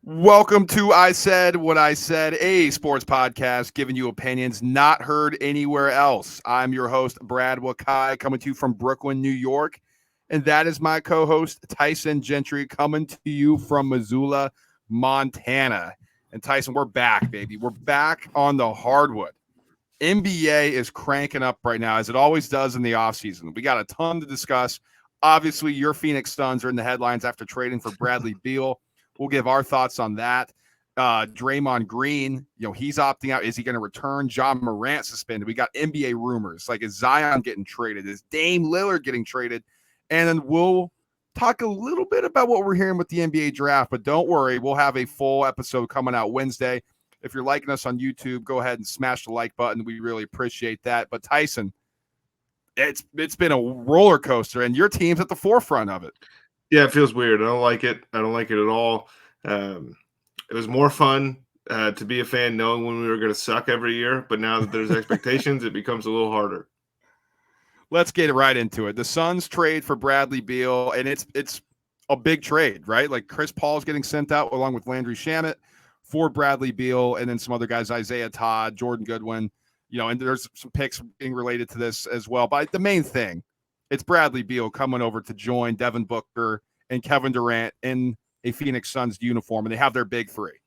Welcome to I Said What I Said, a sports podcast giving you opinions not heard anywhere else. I'm your host, Brad Wakai, coming to you from Brooklyn, New York. And that is my co-host, Tyson Gentry, coming to you from Missoula, Montana. And Tyson, we're back, baby. We're back on the hardwood. NBA is cranking up right now, as it always does in the offseason. We got a ton to discuss. Obviously, your Phoenix Suns are in the headlines after trading for Bradley Beal. We'll give our thoughts on that. Draymond Green, he's opting out. Is he going to return? John Morant suspended. We got NBA rumors. Like, is Zion getting traded? Is Dame Lillard getting traded? And then we'll talk a little bit about what we're hearing with the NBA draft. But don't worry, we'll have a full episode coming out Wednesday. If you're liking us on YouTube, go ahead and smash the like button. We really appreciate that. But Tyson, it's been a roller coaster, and your team's at the forefront of it. Yeah, it feels weird. I don't like it. I don't like it at all. It was more fun to be a fan knowing when we were going to suck every year. But now that there's expectations, it becomes a little harder. Let's get right into it. The Suns trade for Bradley Beal, and it's a big trade, right? Like Chris Paul's getting sent out along with Landry Shamet for Bradley Beal, and then some other guys, Isaiah Todd, Jordan Goodwin, and there's some picks being related to this as well. But the main thing, it's Bradley Beal coming over to join Devin Booker and Kevin Durant in a Phoenix Suns uniform, and they have their big three.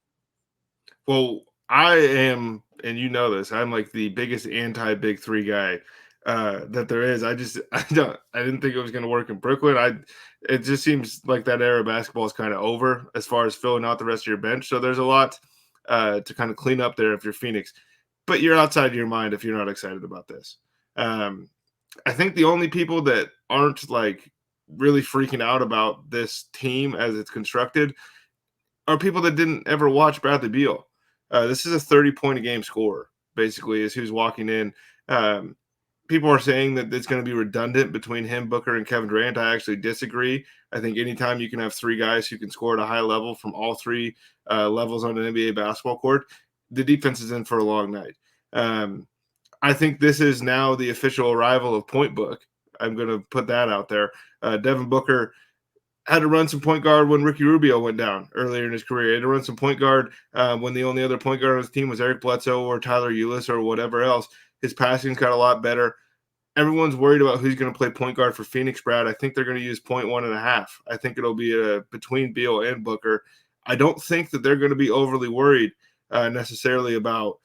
Well, I am, and you know this, I'm like the biggest anti-big three guy that there is. I didn't think it was going to work in Brooklyn. It just seems like that era of basketball is kind of over as far as filling out the rest of your bench. So there's a lot to kind of clean up there if you're Phoenix, but you're outside of your mind if you're not excited about this. I think the only people that aren't like really freaking out about this team as it's constructed are people that didn't ever watch Bradley Beal. This is a 30-point a game scorer, basically, is who's walking in. People are saying that it's going to be redundant between him, Booker, and Kevin Durant. I actually disagree. I think anytime you can have three guys who can score at a high level from all three levels on an NBA basketball court, the defense is in for a long night. I think this is now the official arrival of Point Book. I'm going to put that out there. Devin Booker had to run some point guard when Ricky Rubio went down earlier in his career. He had to run some point guard when the only other point guard on his team was Eric Bledsoe or Tyler Ulis or whatever else. His passing's got a lot better. Everyone's worried about who's going to play point guard for Phoenix, Brad. I think they're going to use 1.5. I think it'll be between Beal and Booker. I don't think that they're going to be overly worried necessarily about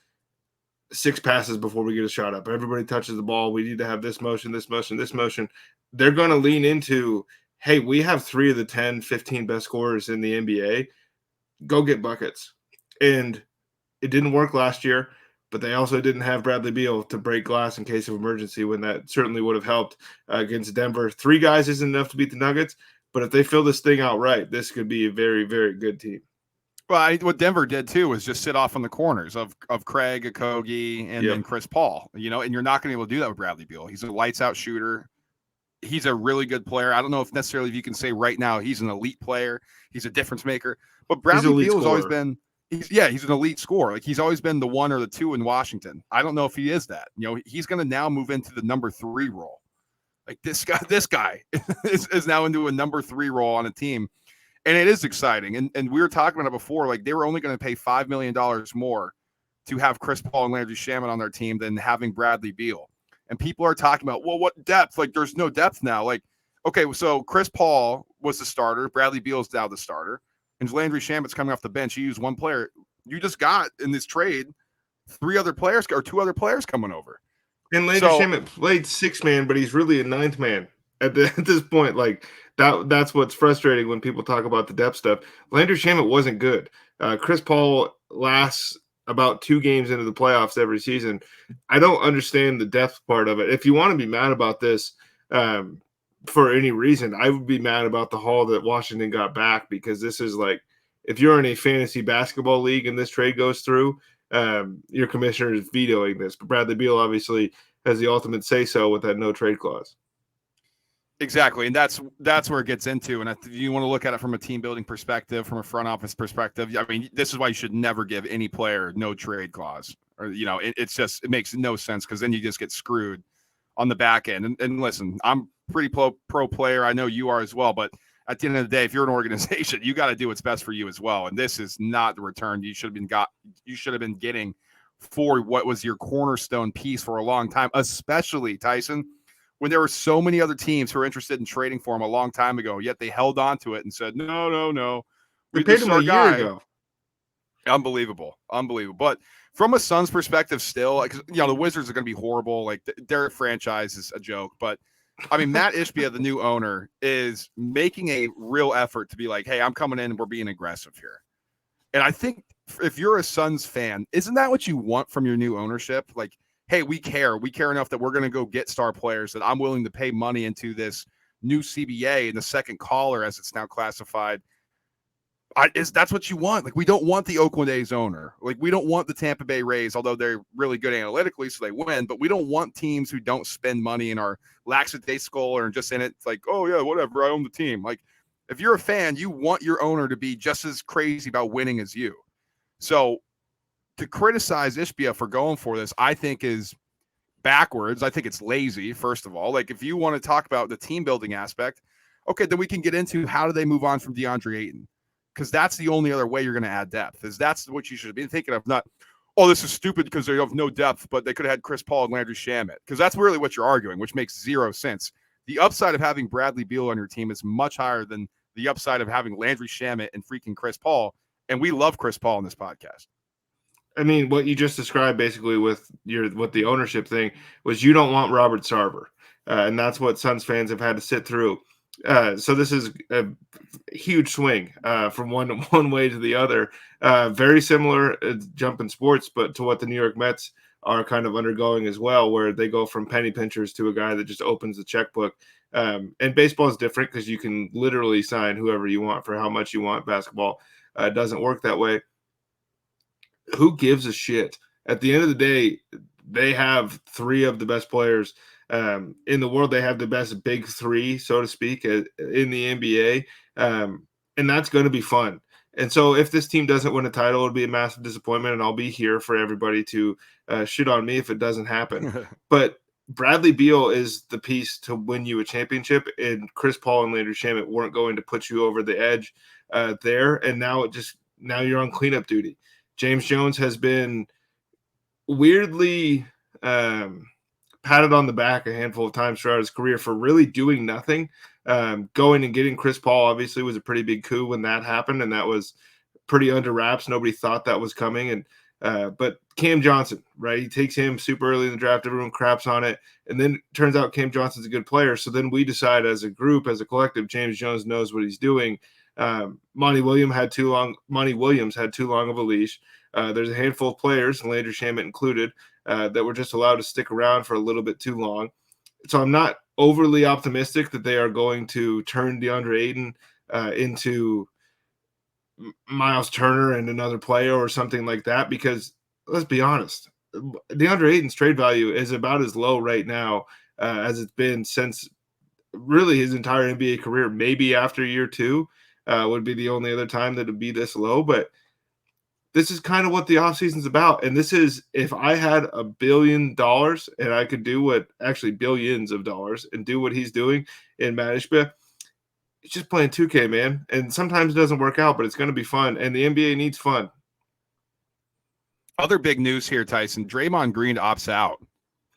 6 passes before we get a shot up. Everybody touches the ball. We need to have this motion, this motion, this motion. They're going to lean into, hey, we have 3 of the 10, 15 best scorers in the NBA. Go get buckets. And it didn't work last year, but they also didn't have Bradley Beal to break glass in case of emergency when that certainly would have helped against Denver. 3 guys isn't enough to beat the Nuggets, but if they fill this thing out right, this could be a very, very good team. Well, what Denver did too was just sit off on the corners of Craig, Okogie, and then Chris Paul. And you're not going to be able to do that with Bradley Beal. He's a lights out shooter. He's a really good player. I don't know if necessarily if you can say right now he's an elite player. He's a difference maker. But Bradley Beal has always been he's an elite scorer. Like he's always been the 1 or the 2 in Washington. I don't know if he is that. He's going to now move into the number 3 role. Like this guy is now into a number 3 role on a team. And it is exciting. And we were talking about it before, like they were only going to pay $5 million more to have Chris Paul and Landry Shamet on their team than having Bradley Beal. And people are talking about, well, what depth? Like there's no depth now. Like, okay, so Chris Paul was the starter. Bradley Beal is now the starter. And Landry Shamet's coming off the bench. You use one player. You just got in this trade 3 other players or 2 other players coming over. And Landry Shamet played 6 man, but he's really a 9th man at this point. Like that's what's frustrating when people talk about the depth stuff. Landry Shamet wasn't good. Chris Paul lasts about 2 games into the playoffs every season. I don't understand the depth part of it. If you want to be mad about this for any reason, I would be mad about the haul that Washington got back, because this is like, if you're in a fantasy basketball league and this trade goes through, your commissioner is vetoing this. But Bradley Beal obviously has the ultimate say-so with that no trade clause. Exactly, and that's where it gets into. And if you want to look at it from a team building perspective, from a front office perspective, I mean, this is why you should never give any player no trade clause. Or it makes no sense, because then you just get screwed on the back end. And listen, I'm pretty pro player. I know you are as well, but at the end of the day, if you're an organization, you got to do what's best for you as well. And this is not the return you should have been getting for what was your cornerstone piece for a long time, especially Tyson, when there were so many other teams who were interested in trading for him a long time ago, yet they held on to it and said, no. We paid him a year ago. Unbelievable. But from a Suns perspective still, because, the Wizards are going to be horrible. Like, their franchise is a joke. But, I mean, Matt Ishbia, the new owner, is making a real effort to be like, hey, I'm coming in and we're being aggressive here. And I think if you're a Suns fan, isn't that what you want from your new ownership? Like, hey, we care enough that we're going to go get star players, that I'm willing to pay money into this new CBA and the second caller, as it's now classified. That's what you want. Like, we don't want the Oakland A's owner. Like, we don't want the Tampa Bay Rays, although they're really good analytically, so they win. But we don't want teams who don't spend money and are lackadaisical or just in it. It's like, oh yeah, whatever, I own the team. Like, if you're a fan, you want your owner to be just as crazy about winning as you. So to criticize Ishbia for going for this, I think is backwards. I think it's lazy, first of all. Like, if you want to talk about the team building aspect, okay, then we can get into how do they move on from DeAndre Ayton. Because that's the only other way you're going to add depth. That's what you should be thinking of. Not, oh, this is stupid because they have no depth, but they could have had Chris Paul and Landry Shamet. Because that's really what you're arguing, which makes zero sense. The upside of having Bradley Beal on your team is much higher than the upside of having Landry Shamet and freaking Chris Paul. And we love Chris Paul in this podcast. I mean, what you just described basically with the ownership thing was you don't want Robert Sarver. And that's what Suns fans have had to sit through. So this is a huge swing from one way to the other. Very similar jump in sports, but to what the New York Mets are kind of undergoing as well, where they go from penny pinchers to a guy that just opens the checkbook. And baseball is different because you can literally sign whoever you want for how much you want. Basketball doesn't work that way. Who gives a shit? At the end of the day, they have three of the best players in the world. They have the best big three, so to speak, in the NBA. And that's going to be fun. And so if this team doesn't win a title, it'll be a massive disappointment, and I'll be here for everybody to shit on me if it doesn't happen. But Bradley Beal is the piece to win you a championship, and Chris Paul and Landry Shamet weren't going to put you over the edge there. And now you're on cleanup duty. James Jones has been weirdly patted on the back a handful of times throughout his career for really doing nothing. Going and getting Chris Paul obviously was a pretty big coup when that happened, and that was pretty under wraps. Nobody thought that was coming. And but Cam Johnson, right? He takes him super early in the draft. Everyone craps on it, and then it turns out Cam Johnson's a good player. So then we decide as a group, as a collective, James Jones knows what he's doing. Monty Williams had too long of a leash. There's a handful of players, and Landry Shamet included, that were just allowed to stick around for a little bit too long. So I'm not overly optimistic that they are going to turn DeAndre Ayton into Miles Turner and another player or something like that, because let's be honest, DeAndre Ayton's trade value is about as low right now as it's been since really his entire NBA career. Maybe after year two would be the only other time that it'd be this low, but this is kind of what the offseason's about. And this is, if I had $1 billion and I could do billions of dollars and do what he's doing in Matt Ishbia, it's just playing 2K, man. And sometimes it doesn't work out, but it's going to be fun. And the NBA needs fun. Other big news here, Tyson. Draymond Green opts out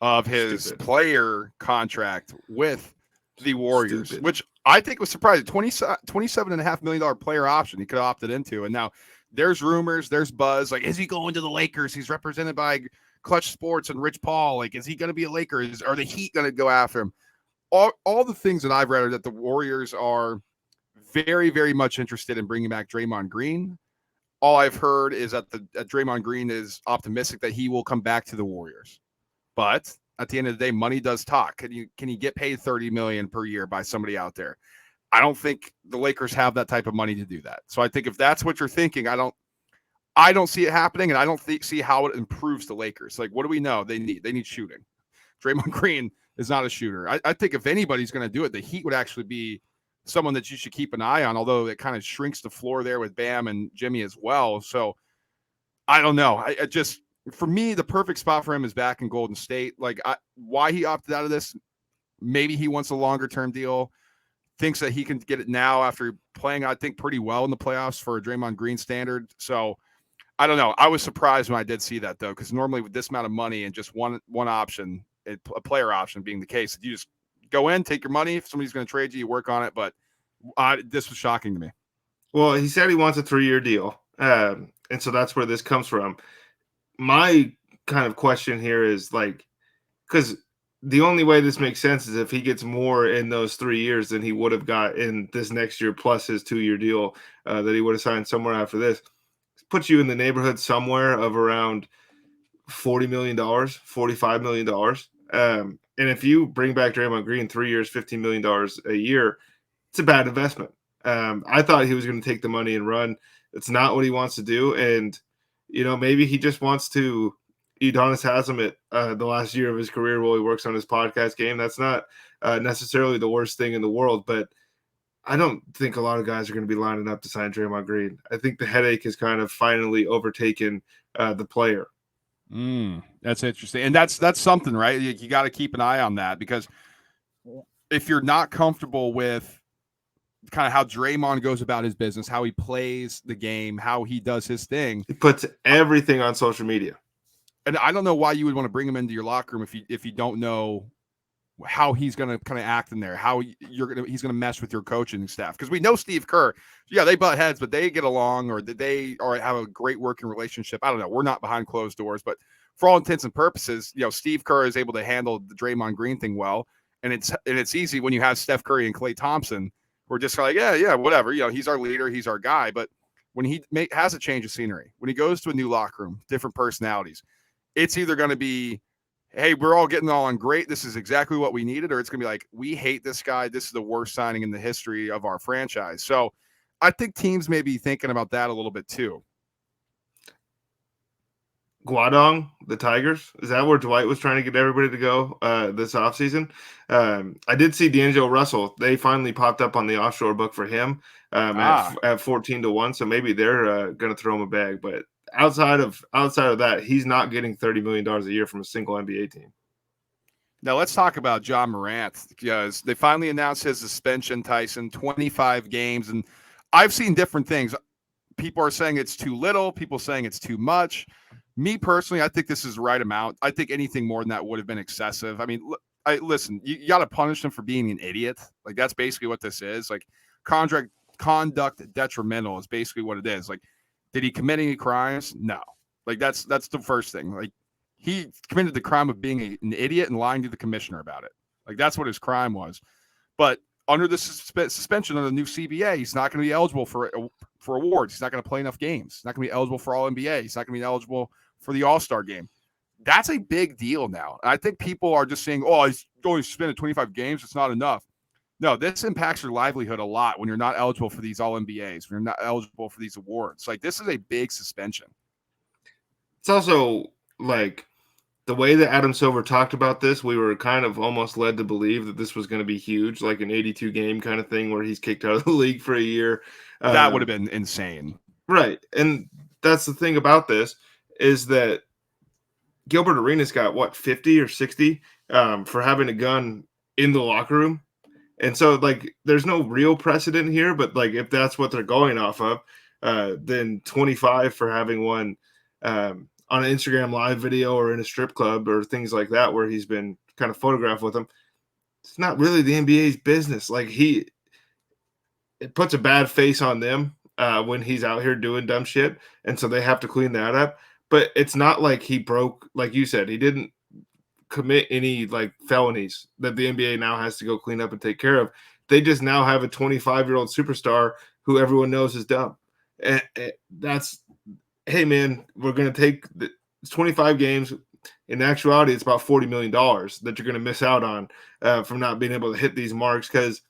of his player contract with the Warriors, which I think was surprising. $27.5 million player option he could have opted into. And now there's rumors, there's buzz. Like, is he going to the Lakers? He's represented by Clutch Sports and Rich Paul. Like, is he going to be a Laker? Are the Heat going to go after him? All the things that I've read are that the Warriors are very, very much interested in bringing back Draymond Green. All I've heard is that Draymond Green is optimistic that he will come back to the Warriors. But at the end of the day, money does talk. Can you get paid $30 million per year by somebody out there? I don't think the Lakers have that type of money to do that. So I think if that's what you're thinking, I don't see it happening, and I don't see how it improves the Lakers. Like, what do we know? They need shooting. Draymond Green is not a shooter. I think if anybody's going to do it, the Heat would actually be someone that you should keep an eye on, although it kind of shrinks the floor there with Bam and Jimmy as well. So I don't know. I just, for me, the perfect spot for him is back in Golden State. Like, why he opted out of this, maybe he wants a longer term deal. thinks that he can get it now after playing, I think, pretty well in the playoffs for a Draymond Green standard. So I don't know. I was surprised when I did see that, though, because normally with this amount of money and just one option, a player option being the case, you just go in, take your money. If somebody's going to trade you, you work on it. But this was shocking to me. Well, he said he wants a 3-year deal. And so that's where this comes from. My kind of question here is like, because the only way this makes sense is if he gets more in those 3 years than he would have got in this next year, plus his 2-year deal that he would have signed somewhere after this. Puts you in the neighborhood somewhere of around $40 million, $45 million. And if you bring back Draymond Green 3 years, $15 million a year, it's a bad investment. I thought he was going to take the money and run. It's not what he wants to do. And, maybe he just wants to Udonis Haslem it the last year of his career while he works on his podcast game. That's not necessarily the worst thing in the world, but I don't think a lot of guys are going to be lining up to sign Draymond Green. I think the headache has kind of finally overtaken the player. That's interesting. And that's something, right? You got to keep an eye on that, because if you're not comfortable with kind of how Draymond goes about his business, how he plays the game, how he does his thing. He puts everything on social media. And I don't know why you would want to bring him into your locker room if you don't know how he's going to kind of act in there, how he's going to mesh with your coaching staff. Because we know Steve Kerr, they butt heads, but they get along, or they have a great working relationship. I don't know. We're not behind closed doors, but for all intents and purposes, Steve Kerr is able to handle the Draymond Green thing well. And it's easy when you have Steph Curry and Klay Thompson. We're just like, yeah, whatever. He's our leader. He's our guy. But when he has a change of scenery, when he goes to a new locker room, different personalities, it's either going to be, hey, we're all getting on great. This is exactly what we needed. Or it's going to be like, we hate this guy. This is the worst signing in the history of our franchise. So I think teams may be thinking about that a little bit too. Guangdong, the Tigers. Is that where Dwight was trying to get everybody to go this offseason? I did see D'Angelo Russell. They finally popped up on the offshore book for him at 14-1. So maybe they're going to throw him a bag. But outside of that, he's not getting $30 million a year from a single NBA team. Now let's talk about John Morant, because they finally announced his suspension, Tyson, 25 games. And I've seen different things. People are saying it's too little. People saying it's too much. Me personally, I think this is the right amount. I think anything more than that would have been excessive. I mean, listen, you got to punish him for being an idiot. Like, that's basically what this is. Like, conduct detrimental is basically what it is. Like, did he commit any crimes? No. Like, that's the first thing. Like, he committed the crime of being an idiot and lying to the commissioner about it. Like, that's what his crime was. But under the suspension of the new CBA, he's not going to be eligible for awards. He's not going to play enough games. He's not going to be eligible for All-NBA. He's not going to be eligible for the All-Star game. That's a big deal now. And I think people are just saying, oh, he's only suspended 25 games. It's not enough. No, this impacts your livelihood a lot when you're not eligible for these All-NBAs, when you're not eligible for these awards. Like, this is a big suspension. It's also like the way that Adam Silver talked about this, we were kind of almost led to believe that this was going to be huge, like an 82-game kind of thing where he's kicked out of the league for a year. That would have been insane. Right. And that's the thing about this is that Gilbert Arenas got, 50 or 60 for having a gun in the locker room. And so, like, there's no real precedent here, but, like, if that's what they're going off of, then 25 for having one on an Instagram live video or in a strip club or things like that where he's been kind of photographed with them. It's not really the NBA's business. Like, it puts a bad face on them when he's out here doing dumb shit, and so they have to clean that up. But it's not like he broke, like you said, he didn't commit any like felonies that the NBA now has to go clean up and take care of. They just now have a 25-year-old superstar who everyone knows is dumb. And that's, hey man, we're going to take 25 games. In actuality, it's about $40 million that you're going to miss out on from not being able to hit these marks, because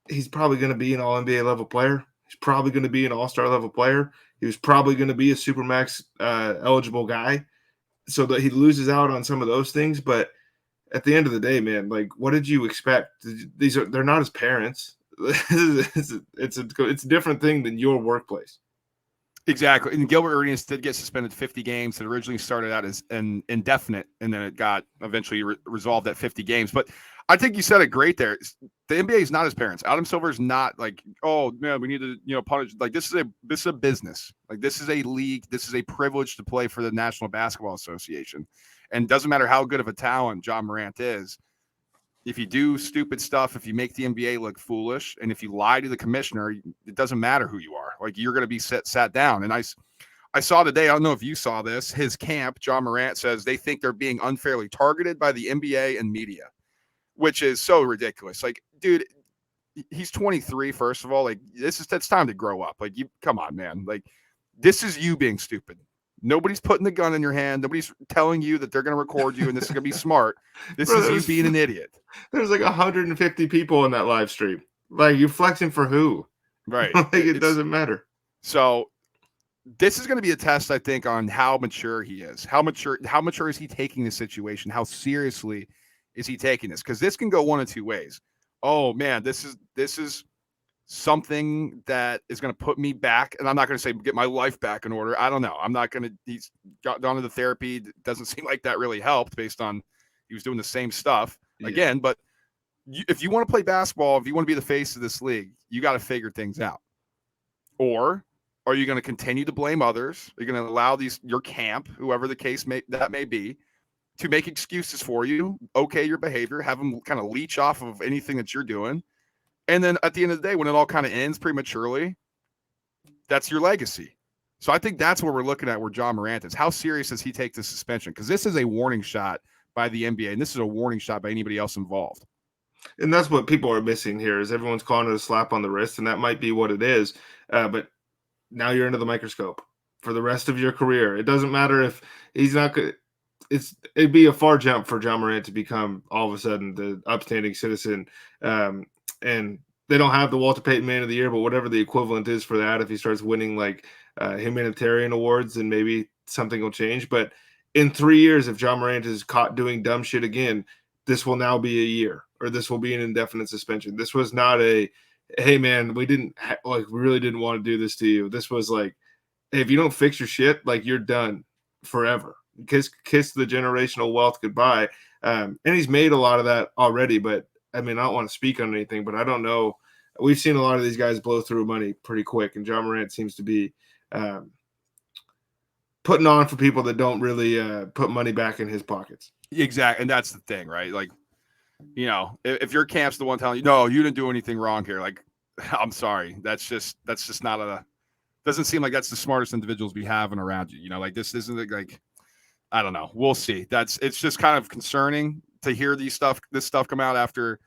he's probably going to be an All-NBA level player. He's probably going to be an All-Star level player. He was probably going to be a Supermax eligible guy, so that he loses out on some of those things. But at the end of the day, man, like, what did you expect? They're not his parents. It's a different thing than your workplace. Exactly. And Gilbert Arenas did get suspended 50 games. It originally started out as an indefinite, and then it got eventually resolved at 50 games. But I think you said it great there. The NBA is not his parents. Adam Silver is not like, oh man, we need to, punish. Like this is a business. Like this is a league. This is a privilege to play for the National Basketball Association. And it doesn't matter how good of a talent John Morant is. If you do stupid stuff, if you make the NBA look foolish, and if you lie to the commissioner, it doesn't matter who you are. Like you're going to be sat down. And I saw today, I don't know if you saw this, his camp, John Morant, says they think they're being unfairly targeted by the NBA and media, which is so ridiculous. Like, dude, he's 23, first of all. Like, it's time to grow up. Like, come on, man. Like, this is you being stupid. Nobody's putting the gun in your hand. Nobody's telling you that they're going to record you and this is going to be smart. This is you being an idiot. There's like 150 people in that live stream. Like, you're flexing for who? Right. Like, it doesn't matter. So this is going to be a test, I think, on how mature he is. How mature is he taking the situation? How seriously is he taking this? Because this can go one of two ways. Oh man, this is something that is going to put me back, and I'm not going to say get my life back in order. I don't know. I'm not going to. He's got down to the therapy. It doesn't seem like that really helped, based on he was doing the same stuff again. But if you want to play basketball, if you want to be the face of this league, you got to figure things out. Or are you going to continue to blame others? Are you going to allow your camp, whoever the case may be, to make excuses for you, okay your behavior, have them kind of leech off of anything that you're doing. And then at the end of the day, when it all kind of ends prematurely, that's your legacy. So I think that's where we're looking at where John Morant is. How serious does he take the suspension? Because this is a warning shot by the NBA, and this is a warning shot by anybody else involved. And that's what people are missing here is everyone's calling it a slap on the wrist, and that might be what it is. But now you're under the microscope for the rest of your career. It doesn't matter if he's not good. It'd be a far jump for John Morant to become all of a sudden the upstanding citizen. And they don't have the Walter Payton Man of the Year, but whatever the equivalent is for that, if he starts winning like humanitarian awards, then maybe something will change. But in 3 years, if John Morant is caught doing dumb shit again, this will now be a year, or this will be an indefinite suspension. This was not a, hey man, we really didn't want to do this to you. This was like, hey, if you don't fix your shit, like you're done forever. Kiss the generational wealth goodbye. And he's made a lot of that already, but I mean, I don't want to speak on anything, but I don't know. We've seen a lot of these guys blow through money pretty quick, and John Morant seems to be putting on for people that don't really put money back in his pockets. Exactly. And that's the thing, right? Like, if your camp's the one telling you, no, you didn't do anything wrong here. Like, I'm sorry. That's just not doesn't seem like that's the smartest individuals we have around you. Like this isn't like, I don't know. We'll see. It's just kind of concerning to hear this stuff come out after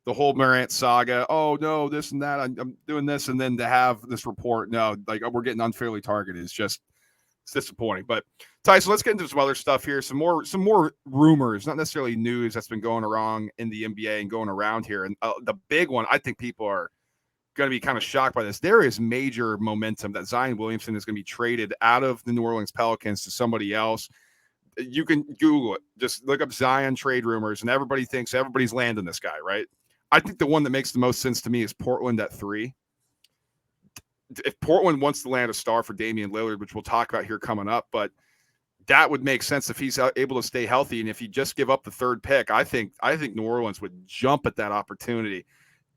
the whole Morant saga. Oh no, this and that. I'm doing this, and then to have this report, no, like we're getting unfairly targeted. It's disappointing. But Tyson, let's get into some other stuff here. Some more rumors, not necessarily news that's been going wrong in the NBA and going around here. And the big one, I think people are going to be kind of shocked by this. There is major momentum that Zion Williamson is going to be traded out of the New Orleans Pelicans to somebody else. You can Google it. Just look up Zion trade rumors, and everybody thinks everybody's landing this guy, right? I think the one that makes the most sense to me is Portland at 3. If Portland wants to land a star for Damian Lillard, which we'll talk about here coming up, but that would make sense if he's able to stay healthy. And if you just give up the 3rd pick, I think New Orleans would jump at that opportunity.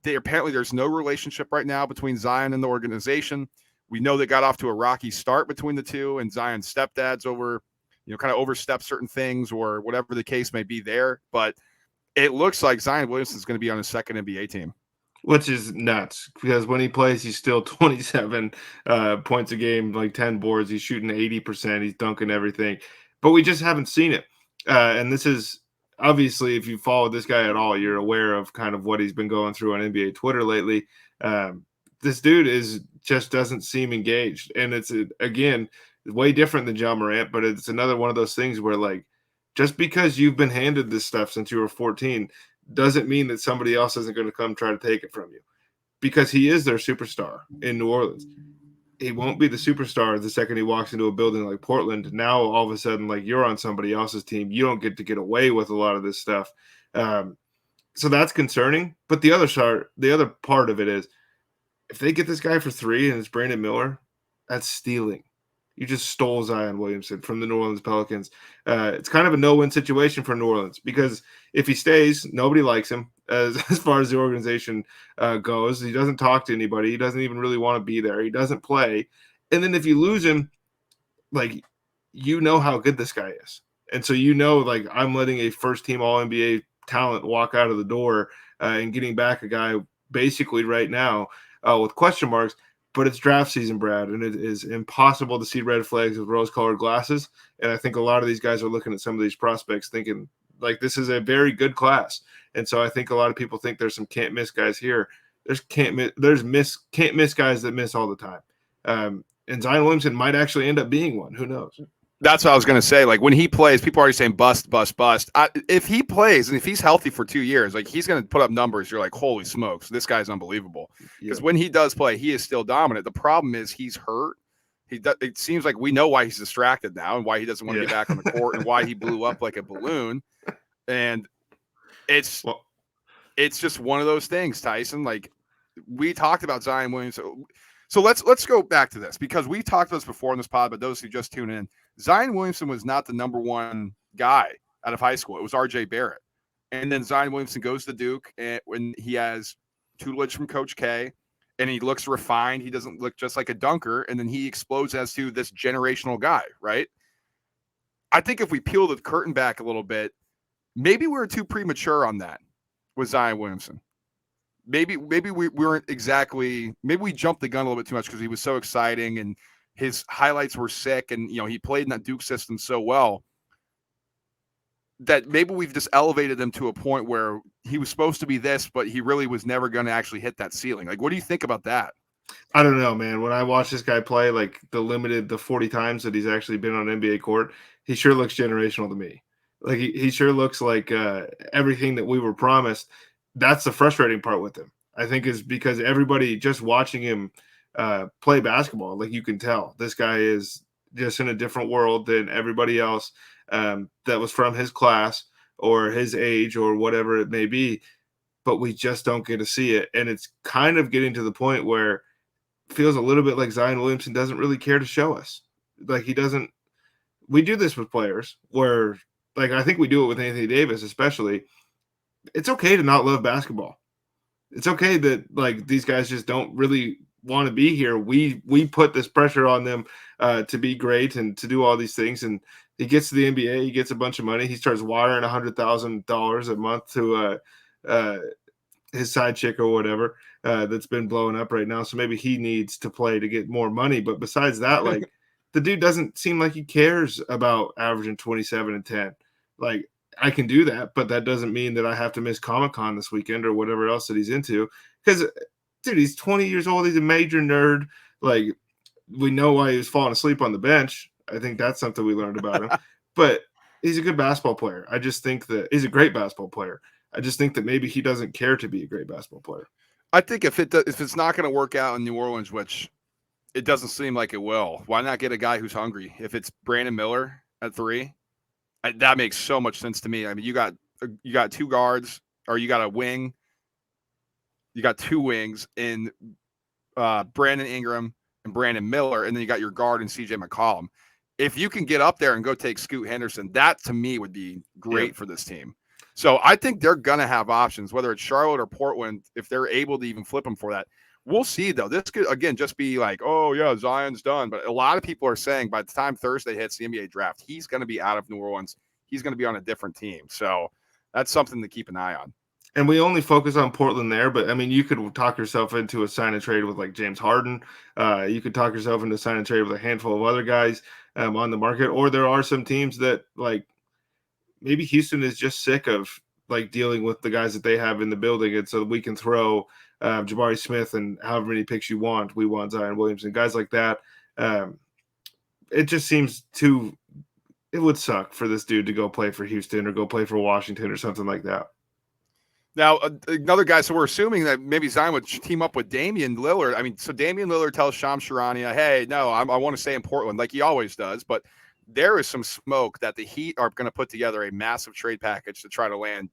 Apparently there's no relationship right now between Zion and the organization. We know they got off to a rocky start between the two, and Zion's stepdad's kind of overstep certain things or whatever the case may be there. But it looks like Zion Williamson is going to be on his 2nd NBA team. Which is nuts because when he plays, he's still 27 points a game, like 10 boards. He's shooting 80%. He's dunking everything. But we just haven't seen it. And this is obviously, if you follow this guy at all, you're aware of kind of what he's been going through on NBA Twitter lately. This dude just doesn't seem engaged. And it's, again, way different than John Morant, but it's another one of those things where, like, just because you've been handed this stuff since you were 14 doesn't mean that somebody else isn't going to come try to take it from you, because he is their superstar in New Orleans. He won't be the superstar the second he walks into a building like Portland. Now, all of a sudden, like, you're on somebody else's team. You don't get to get away with a lot of this stuff. So that's concerning. But the other part of it is, if they get this guy for 3 and it's Brandon Miller, that's stealing. You just stole Zion Williamson from the New Orleans Pelicans. It's kind of a no-win situation for New Orleans because if he stays, nobody likes him as far as the organization goes. He doesn't talk to anybody. He doesn't even really want to be there. He doesn't play. And then if you lose him, like, you know how good this guy is. And so like, I'm letting a first-team All-NBA talent walk out of the door and getting back a guy basically right now with question marks. But it's draft season, Brad, and it is impossible to see red flags with rose-colored glasses. And I think a lot of these guys are looking at some of these prospects thinking, like, this is a very good class. And so I think a lot of people think there's some can't-miss guys here. There's can't-miss guys that miss all the time. And Zion Williamson might actually end up being one. Who knows? That's what I was going to say. Like, when he plays, people are already saying bust, bust, bust. If he plays and if he's healthy for 2 years, like, he's going to put up numbers. You're like, holy smokes, this guy's unbelievable. Because when he does play, he is still dominant. The problem is he's hurt. It seems like we know why he's distracted now and why he doesn't want to get back on the court and why he blew up like a balloon. And it's just one of those things, Tyson. Like, we talked about Zion Williamson. So let's go back to this because we talked about this before in this pod, but those who just tune in, Zion Williamson was not the number one guy out of high school. It was RJ Barrett. And then Zion Williamson goes to Duke and when he has tutelage from Coach K and he looks refined, he doesn't look just like a dunker, and then he explodes as to this generational guy, right? I think if we peel the curtain back a little bit, maybe we were too premature on that with Zion Williamson. Maybe we weren't exactly, maybe we jumped the gun a little bit too much because he was so exciting and his highlights were sick and, he played in that Duke system so well that maybe we've just elevated him to a point where he was supposed to be this, but he really was never going to actually hit that ceiling. Like, what do you think about that? I don't know, man. When I watch this guy play, like the 40 times that he's actually been on NBA court, he sure looks generational to me. Like he sure looks like everything that we were promised. That's the frustrating part with him, I think, is because everybody just watching him play basketball, like, you can tell this guy is just in a different world than everybody else that was from his class or his age or whatever it may be. But we just don't get to see it. And it's kind of getting to the point where it feels a little bit like Zion Williamson doesn't really care to show us. Like, he doesn't. We do this with players where, like, I think we do it with Anthony Davis, especially. It's okay to not love basketball. It's okay that, like, these guys just don't really want to be here. We put this pressure on them to be great and to do all these things. And he gets to the NBA, he gets a bunch of money. He starts wiring $100,000 a month to his side chick or whatever that's been blowing up right now. So maybe he needs to play to get more money. But besides that, like, the dude doesn't seem like he cares about averaging 27 and 10. Like, I can do that, but that doesn't mean that I have to miss Comic-Con this weekend or whatever else that he's into. Because, dude, he's 20 years old. He's a major nerd. Like, we know why he was falling asleep on the bench. I think that's something we learned about him. But he's a good basketball player. I just think that he's a great basketball player. I just think that maybe he doesn't care to be a great basketball player. I think if it's not going to work out in New Orleans, which it doesn't seem like it will, why not get a guy who's hungry? If it's Brandon Miller at 3, that makes so much sense to me. I mean, you got two guards, or you got a wing. You got two wings in Brandon Ingram and Brandon Miller, and then you got your guard in CJ McCollum. If you can get up there and go take Scoot Henderson, that to me would be great for this team. So I think they're going to have options, whether it's Charlotte or Portland, if they're able to even flip them for that. We'll see, though. This could, again, just be like, oh, yeah, Zion's done. But a lot of people are saying by the time Thursday hits the NBA draft, he's going to be out of New Orleans. He's going to be on a different team. So that's something to keep an eye on. And we only focus on Portland there, but, I mean, you could talk yourself into a sign and trade with, like, James Harden. You could talk yourself into a sign and trade with a handful of other guys on the market. Or there are some teams that, like, maybe Houston is just sick of, like, dealing with the guys that they have in the building. And so we can throw Jabari Smith and however many picks you want. We want Zion Williamson, guys like that. It just seems it would suck for this dude to go play for Houston or go play for Washington or something like that. Now, another guy, so we're assuming that maybe Zion would team up with Damian Lillard. I mean, so Damian Lillard tells Shams Charania, hey, no, I want to stay in Portland like he always does. But there is some smoke that the Heat are going to put together a massive trade package to try to land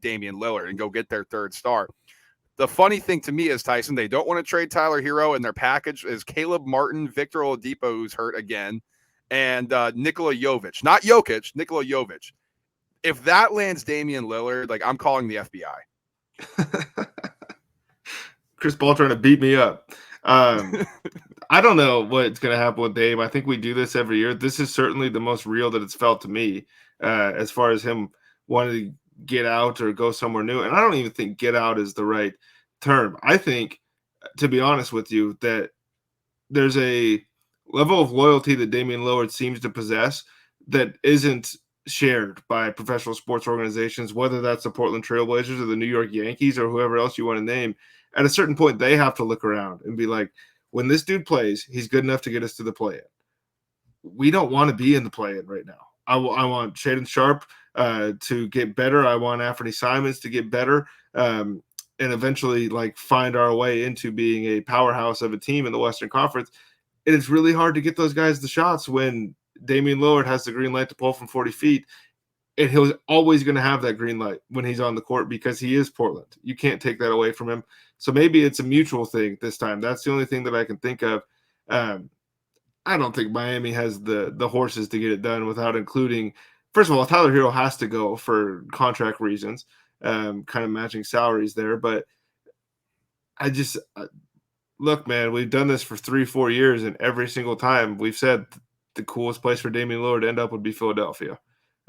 Damian Lillard and go get their third star. The funny thing to me is, Tyson, they don't want to trade Tyler Hero, and their package is Caleb Martin, Victor Oladipo, who's hurt again, and Nikola Jovic. Not Jokic, Nikola Jovic. If that lands Damian Lillard, like, I'm calling the FBI. Chris Paul trying to beat me up. I don't know what's going to happen with Dame. I think we do this every year. This is certainly the most real that it's felt to me, as far as him wanting to get out or go somewhere new. And I don't even think get out is the right term. I think, to be honest with you, that there's a level of loyalty that Damian Lillard seems to possess that isn't shared by professional sports organizations, whether that's the Portland Trailblazers or the New York Yankees or whoever else you want to name. At a certain point, they have to look around and be like, when this dude plays, he's good enough to get us to the play-in. We don't want to be in the play-in right now. I want Shaedon Sharpe to get better. I want Anthony Simons to get better, and eventually like find our way into being a powerhouse of a team in the Western Conference. And it's really hard to get those guys the shots when Damian Lillard has the green light to pull from 40 feet. And he's always going to have that green light when he's on the court because he is Portland. You can't take that away from him. So maybe it's a mutual thing this time. That's the only thing that I can think of. I don't think Miami has the horses to get it done without including, first of all, Tyler Hero has to go for contract reasons, kind of matching salaries there. But I just look, man, we've done this for 3-4 years, and every single time we've said the coolest place for Damian Lillard to end up would be Philadelphia.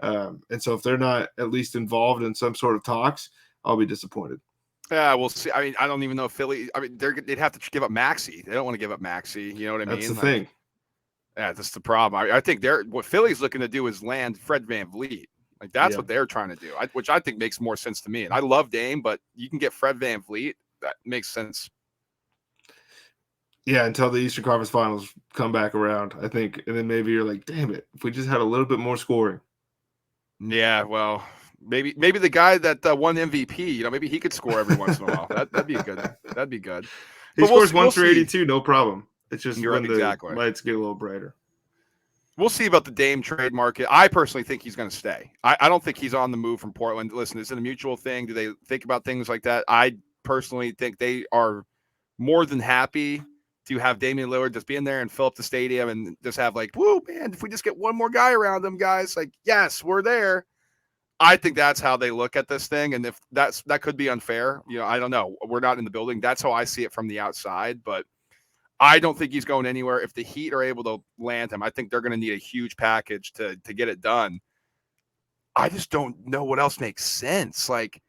And so if they're not at least involved in some sort of talks, I'll be disappointed. Yeah, we'll see. I mean, I don't even know if Philly. I mean, they'd have to give up Maxey. They don't want to give up Maxey. You know what I mean? That's the thing. Yeah, that's the problem. I think what Philly's looking to do is land Fred VanVleet. Like that's what they're trying to do, which I think makes more sense to me. And I love Dame, but you can get Fred VanVleet. That makes sense. Yeah, until the Eastern Conference Finals come back around, I think, and then maybe you're like, damn it, if we just had a little bit more scoring. Yeah, well, maybe the guy that won MVP, you know, maybe he could score every once in a while. That'd be good. That'd be good. He scores 1 for 82, no problem. It's just when the lights get a little brighter. We'll see about the Dame trade market. I personally think he's going to stay. I don't think he's on the move from Portland. Listen, is it a mutual thing? Do they think about things like that? I personally think they are more than happy to have Damian Lillard just be in there and fill up the stadium and just have like, whoa, man, if we just get one more guy around them, guys, like, yes, we're there. I think that's how they look at this thing. And if that could be unfair, you know, I don't know. We're not in the building. That's how I see it from the outside, but I don't think he's going anywhere. If the Heat are able to land him, I think they're going to need a huge package to get it done. I just don't know what else makes sense. Like,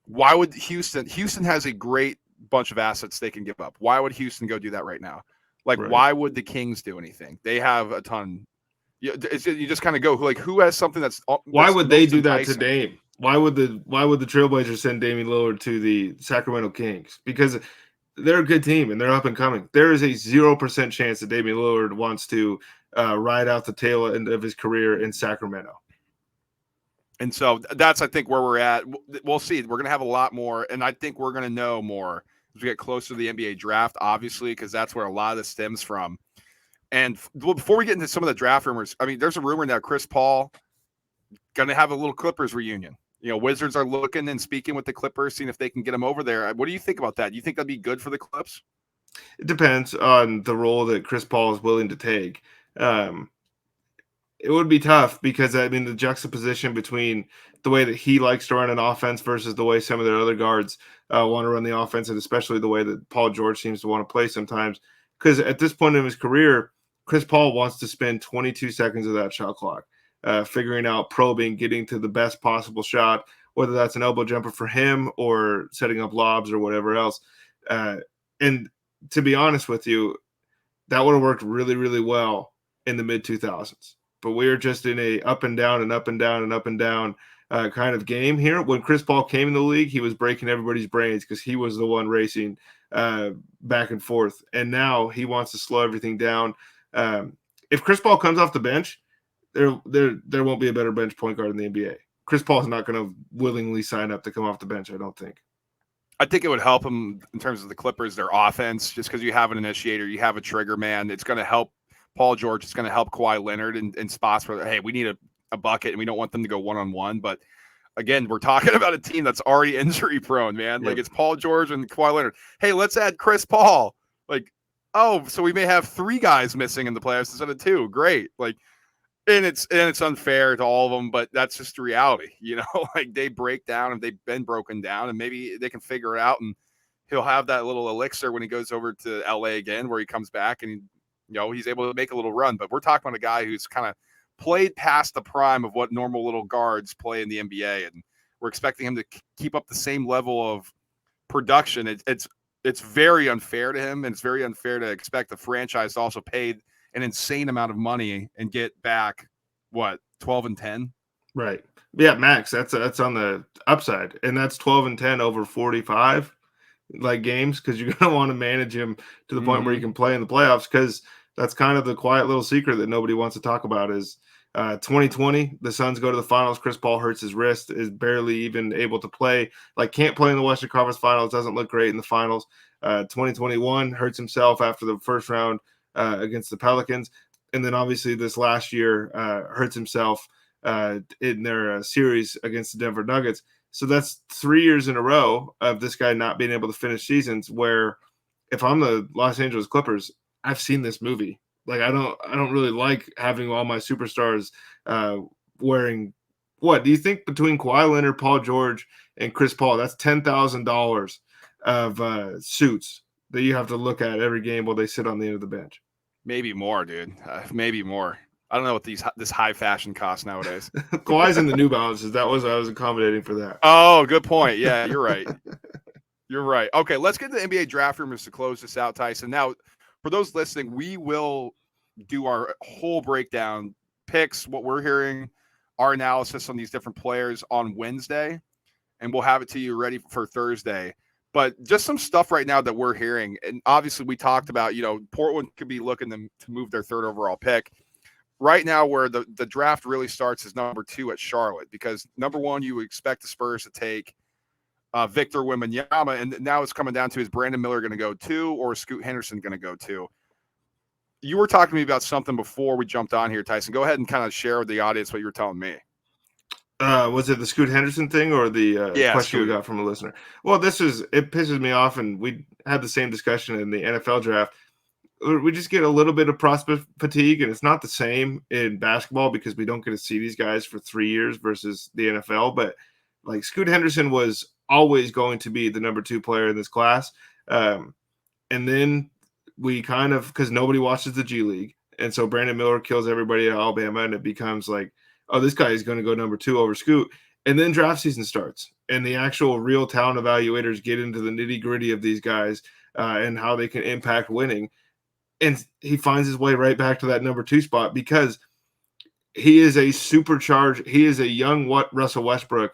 why would Houston has a great bunch of assets they can give up. Why would Houston go do that right now? Like, why would the Kings do anything? They have a ton. You just kind of go like, who has something that's why would they do that to Dame? Why would the Trailblazers send Damian Lillard to the Sacramento Kings? Because they're a good team and they're up and coming. There is a 0% chance that Damian Lillard wants to ride out the tail end of his career in Sacramento. And so that's, I think, where we're at. We'll see. We're going to have a lot more, and I think we're going to know more as we get closer to the NBA draft, obviously, because that's where a lot of this stems from. And before we get into some of the draft rumors, I mean, there's a rumor now Chris Paul going to have a little Clippers reunion. You know, Wizards are looking and speaking with the Clippers, seeing if they can get him over there. What do you think about that? Do you think that'd be good for the Clips? It depends on the role that Chris Paul is willing to take. It would be tough because, I mean, the juxtaposition between the way that he likes to run an offense versus the way some of their other guards want to run the offense, and especially the way that Paul George seems to want to play sometimes. Because at this point in his career, Chris Paul wants to spend 22 seconds of that shot clock figuring out, probing, getting to the best possible shot, whether that's an elbow jumper for him or setting up lobs or whatever else. And to be honest with you, that would have worked really, really well in the mid-2000s. But we're just in a up and down and up and down and up and down kind of game here. When Chris Paul came in the league, he was breaking everybody's brains because he was the one racing back and forth. And now he wants to slow everything down. If Chris Paul comes off the bench, there won't be a better bench point guard in the NBA. Chris Paul's not going to willingly sign up to come off the bench, I don't think. I think it would help him in terms of the Clippers, their offense, just because you have an initiator, you have a trigger man. It's going to help Paul George. It's going to help Kawhi Leonard in spots where, hey, we need a bucket and we don't want them to go one-on-one. But again, we're talking about a team that's already injury prone, man. Yep. Like it's Paul George and Kawhi Leonard. Hey, let's add Chris Paul. Like, oh, so we may have 3 guys missing in the playoffs instead of 2. Great. Like, and it's unfair to all of them, but that's just the reality, you know. Like they break down and they've been broken down, and maybe they can figure it out, and he'll have that little elixir when he goes over to LA again, where he comes back and he's able to make a little run. But we're talking about a guy who's kind of played past the prime of what normal little guards play in the NBA, and we're expecting him to keep up the same level of production. It's very unfair to him, and it's very unfair to expect the franchise to also pay an insane amount of money and get back 12 and 10. Right. Yeah, max. That's on the upside, and that's 12 and 10 over 45 like games, because you're going to want to manage him to the point where you can play in the playoffs, because that's kind of the quiet little secret that nobody wants to talk about is 2020, the Suns go to the finals. Chris Paul hurts his wrist, is barely even able to play, like can't play in the Western Conference Finals, doesn't look great in the finals. 2021 hurts himself after the first round against the Pelicans. And then obviously this last year hurts himself in their series against the Denver Nuggets. So that's 3 years in a row of this guy not being able to finish seasons, where if I'm the Los Angeles Clippers, I've seen this movie. Like I don't really like having all my superstars wearing. What do you think between Kawhi Leonard, Paul George, and Chris Paul? That's $10,000 of suits that you have to look at every game while they sit on the end of the bench. Maybe more, dude. Maybe more. I don't know what this high fashion costs nowadays. Kawhi's in the New Balances. That was I was accommodating for that. Oh, good point. Yeah, you're right. You're right. Okay, let's get to the NBA draft rumors to close this out, Tyson. Now, for those listening, we will do our whole breakdown, picks, what we're hearing, our analysis on these different players on Wednesday, and we'll have it to you ready for Thursday. But just some stuff right now that we're hearing, and obviously we talked about, Portland could be looking to move their 3rd overall pick. Right now, where the draft really starts is number 2 at Charlotte, because number 1, you would expect the Spurs to take Victor Wembanyama, and now it's coming down to, is Brandon Miller going to go 2 or Scoot Henderson going to go 2? You were talking to me about something before we jumped on here, Tyson. Go ahead and kind of share with the audience what you were telling me. Was it the Scoot Henderson thing or the question Scoot. we got from a listener? Well, it pisses me off, and we had the same discussion in the NFL draft. We just get a little bit of prospect fatigue, and it's not the same in basketball because we don't get to see these guys for 3 years versus the NFL. But like Scoot Henderson was always going to be the number 2 player in this class. And then we kind of, because nobody watches the G League. And so Brandon Miller kills everybody at Alabama, and it becomes like, oh, this guy is going to go number 2 over Scoot. And then draft season starts, and the actual real talent evaluators get into the nitty gritty of these guys and how they can impact winning. And he finds his way right back to that number 2 spot because he is a supercharged, he is a young Russell Westbrook,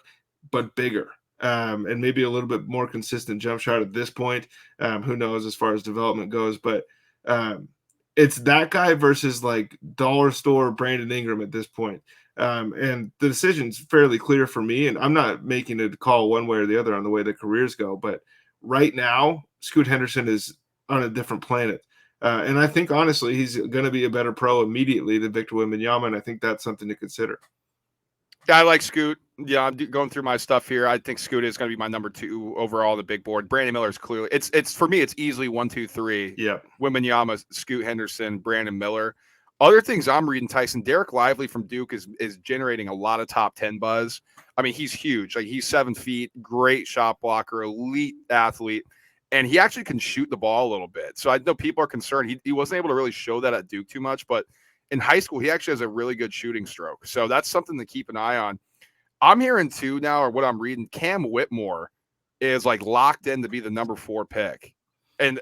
but bigger. And maybe a little bit more consistent jump shot at this point. Who knows as far as development goes, but it's that guy versus like dollar store Brandon Ingram at this point. And the decision's fairly clear for me, and I'm not making a call one way or the other on the way the careers go, but right now, Scoot Henderson is on a different planet. And I think, honestly, he's going to be a better pro immediately than Victor Wembanyama, and I think that's something to consider. Yeah, I like Scoot. Yeah, I'm going through my stuff here. I think Scoot is going to be my number 2 overall on the big board. Brandon Miller is clearly it's for me. It's easily 1, 2, 3. Yeah, Wembanyama, Scoot Henderson, Brandon Miller. Other things I'm reading, Tyson, Derek Lively from Duke is generating a lot of top 10 buzz. I mean, he's huge. Like he's 7 feet, great shot blocker, elite athlete, and he actually can shoot the ball a little bit. So I know people are concerned. He wasn't able to really show that at Duke too much, but in high school, he actually has a really good shooting stroke. So that's something to keep an eye on. I'm hearing too now, or what I'm reading, Cam Whitmore is like locked in to be the number 4 pick. And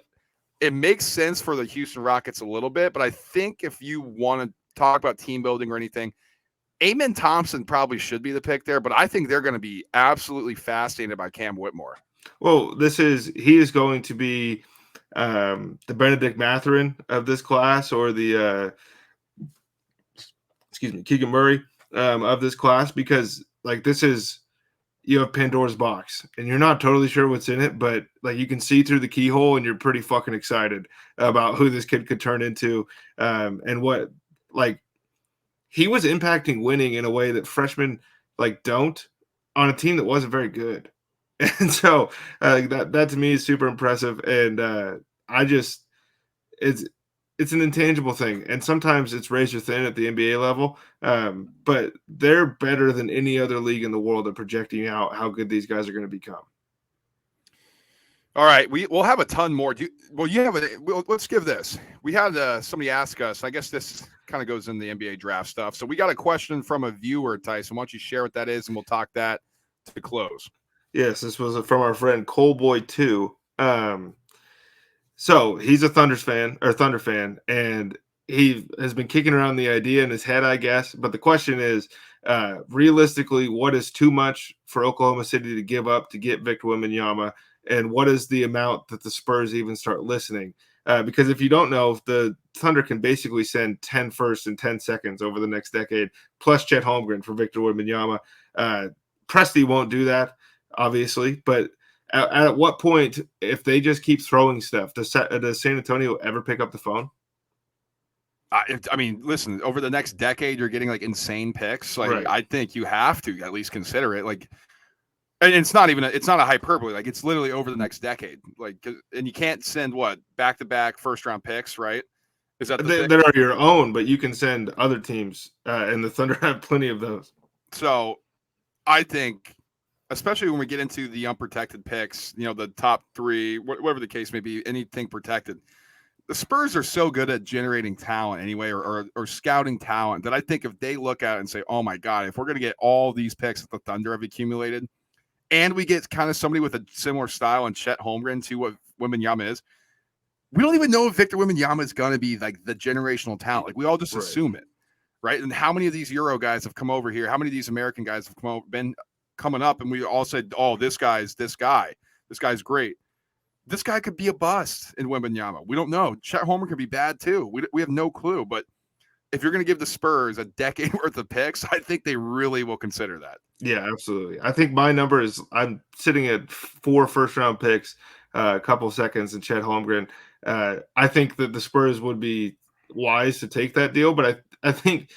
it makes sense for the Houston Rockets a little bit, but I think if you want to talk about team building or anything, Amen Thompson probably should be the pick there, but I think they're going to be absolutely fascinated by Cam Whitmore. Well, he is going to be the Benedict Mathurin of this class, or the Keegan Murray of this class, because like this is, you have Pandora's box and you're not totally sure what's in it, but like you can see through the keyhole and you're pretty fucking excited about who this kid could turn into. And what, like, he was impacting winning in a way that freshmen like don't on a team that wasn't very good. And so that to me is super impressive. And I just it's an intangible thing, and sometimes it's razor thin at the NBA level. But they're better than any other league in the world at projecting out how good these guys are going to become. All right, we'll have a ton more. Let's give this. We had somebody ask us. I guess this kind of goes in the NBA draft stuff. So we got a question from a viewer, Tyson. Why don't you share what that is, and we'll talk that to close. Yes, this was from our friend Coleboy2. So he's a Thunder fan, and he has been kicking around the idea in his head, I guess. But the question is, realistically, what is too much for Oklahoma City to give up to get Victor Wembanyama, and what is the amount that the Spurs even start listening? Because if you don't know, the Thunder can basically send 10 firsts and 10 seconds over the next decade, plus Chet Holmgren for Victor Wembanyama. Presti won't do that, obviously, but at what point, if they just keep throwing stuff, does San Antonio ever pick up the phone? I mean, listen, over the next decade, you're getting like insane picks. Like, Right. I think you have to at least consider it. Like, and it's not a hyperbole. Like, it's literally over the next decade. Like, and you can't send back-to-back first-round picks, right? Is that that are your own, but you can send other teams, and the Thunder have plenty of those. So, I think, especially when we get into the unprotected picks, the top three, whatever the case may be, anything protected. The Spurs are so good at generating talent anyway, or scouting talent, that I think if they look at it and say, oh my God, if we're going to get all these picks that the Thunder have accumulated, and we get kind of somebody with a similar style and Chet Holmgren to what Wembanyama is, we don't even know if Victor Wembanyama is going to be like the generational talent. Like, we all just assume it, right? And how many of these Euro guys have come over here? How many of these American guys have been coming up, and we all said, oh, this guy's great. This guy could be a bust in Wembanyama. We don't know. Chet Holmgren could be bad too. We have no clue. But if you're going to give the Spurs a decade worth of picks, I think they really will consider that. Yeah, absolutely. I think my number is, I'm sitting at 4 first-round picks, a couple seconds, and Chet Holmgren. I think that the Spurs would be wise to take that deal, but I think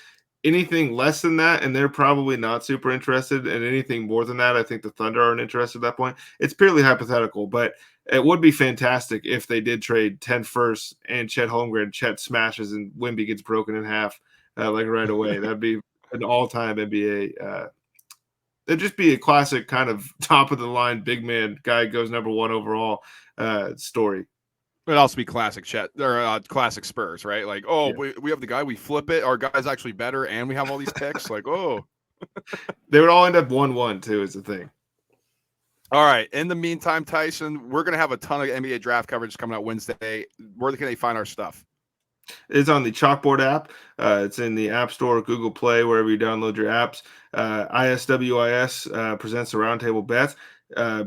anything less than that, and they're probably not super interested, and anything more than that, I think the Thunder aren't interested at that point. It's purely hypothetical, but it would be fantastic if they did trade 10 firsts and Chet Holmgren. Chet smashes and Wemby gets broken in half like right away. That'd be an all-time NBA. That'd just be a classic kind of top-of-the-line big man guy goes number 1 overall story. It'd also be classic Chet or classic Spurs, right? Like, oh, yeah. we have the guy, we flip it. Our guy's actually better, and we have all these picks. Like, oh. They would all end up 1-1 too, is the thing. All right. In the meantime, Tyson, we're going to have a ton of NBA draft coverage coming out Wednesday. Where can they find our stuff? It's on the Chalkboard app. It's in the App Store, Google Play, wherever you download your apps. ISWIS presents the Roundtable Bets.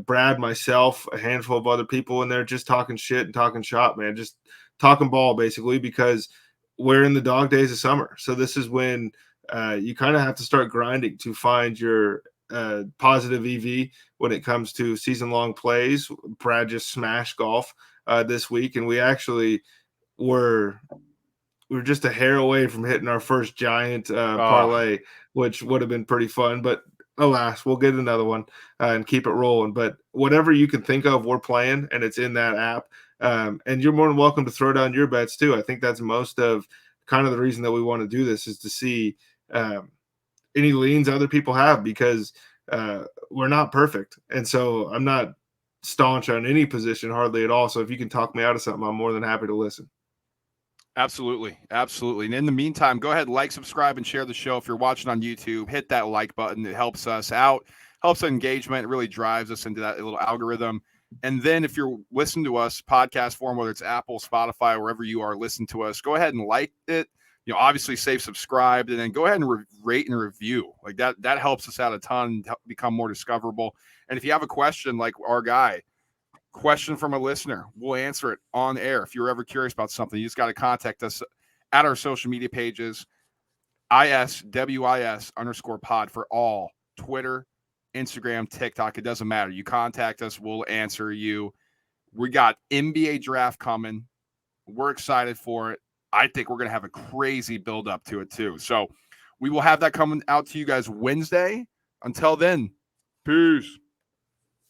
Brad, myself, a handful of other people in there just talking shit and talking shop, man. Just talking ball, basically, because we're in the dog days of summer. So this is when you kind of have to start grinding to find your positive EV when it comes to season-long plays. Brad just smashed golf this week, and we actually were just a hair away from hitting our first giant parlay, which would have been pretty fun. But alas, we'll get another one and keep it rolling. But whatever you can think of, we're playing, and it's in that app. And you're more than welcome to throw down your bets too. I think that's most of kind of the reason that we want to do this, is to see any leans other people have, because we're not perfect. And so I'm not staunch on any position hardly at all. So if you can talk me out of something, I'm more than happy to listen. Absolutely. Absolutely. And in the meantime, go ahead, like, subscribe, and share the show. If you're watching on YouTube, hit that like button. It helps us out, helps engagement. It really drives us into that little algorithm. And then if you're listening to us podcast form, whether it's Apple, Spotify, wherever you are listening to us, go ahead and like it. Obviously save, subscribe, and then go ahead and rate and review. Like that helps us out a ton, help become more discoverable. And if you have a question, like our guy, question from a listener, we'll answer it on air. If you're ever curious about something, you just got to contact us at our social media pages, ISWIS_pod for all, Twitter, Instagram, TikTok. It doesn't matter. You contact us, we'll answer you. We got NBA draft coming. We're excited for it. I think we're going to have a crazy build up to it too. So we will have that coming out to you guys Wednesday. Until then, Peace.